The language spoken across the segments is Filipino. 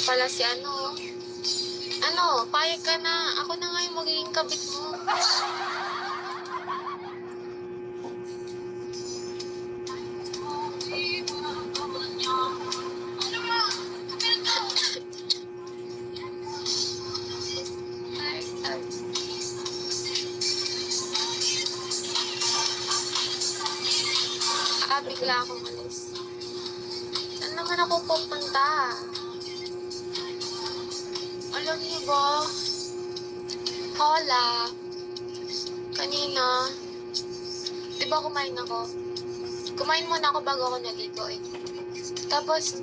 pala si ano. Ano, payag ka na. Ako na nga yung magiging kabit mo. Bigla akong alis. Saan naman ako pupunta? Alam niyo ba? Hola. Kanina. Di ba kumain ako? Kumain muna ako bago ako naligo eh. Tapos,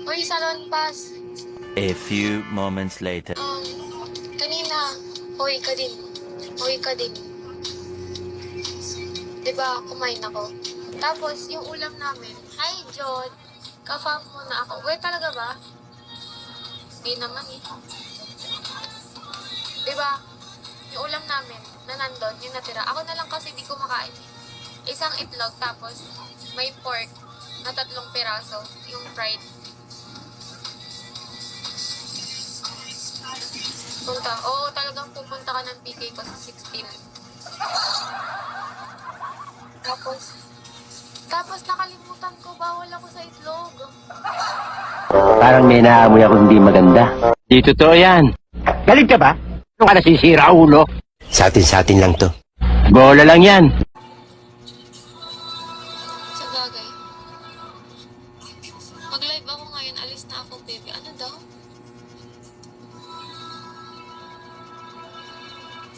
uy, salon pass. A few moments later. Kanina, uy ka din. Uy ka din. Di ba kumain ako? Tapos, yung ulam namin, hi, John. Ka-farm muna ako. Wait, talaga ba? Hindi naman eh. Diba? Yung ulam namin, na nandun, yung natira. Ako na lang kasi di kumakain. Isang itlog, tapos may pork na 3 piraso, yung fried. Punta. Oo, talagang pupunta ka ng PK ko sa 16. Tapos nakalimutan ko, bawal ako sa itlog. Parang may naamoy ako hindi maganda. Di totoo yan. Galit ka ba? Ano ka nasisira, ulo? Sa atin lang to. Bola lang yan. Sa bagay. Mag-live ako ngayon, alis na ako, baby. Ano daw?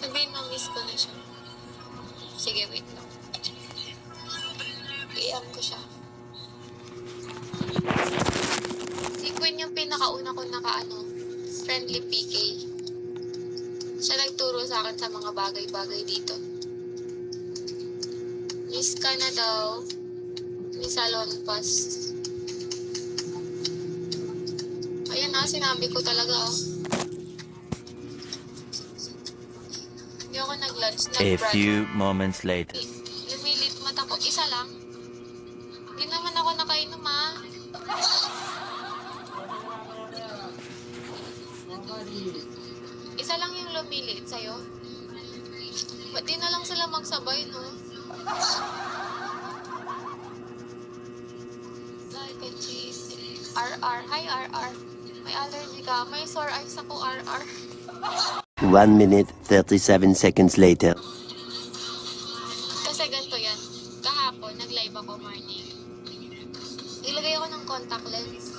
Sabihin mo, miss ko na siya. Sige, wait lang. I-am ko siya. Si Queen yung pinakauna ko friendly PK. Siya nagturo sa akin sa mga bagay-bagay dito. Miss ka na daw. May salon pass. Ayan na, sinabi ko talaga oh. Hindi ako nag-lunch, A few moments later. Lumilit mata ko. Isa lang. Hindi naman ako nakainom ah. Isa lang yung lumilit sa'yo. Ba't di na lang sila magsabay, no? Like a cheese. RR. Hi, RR. May allergy ka. May sore eyes ako, RR. 1 minute, 37 seconds later. Kasi ganito yan. Kahapon, nag-live ako morning. Ilagay ako ng contact lens.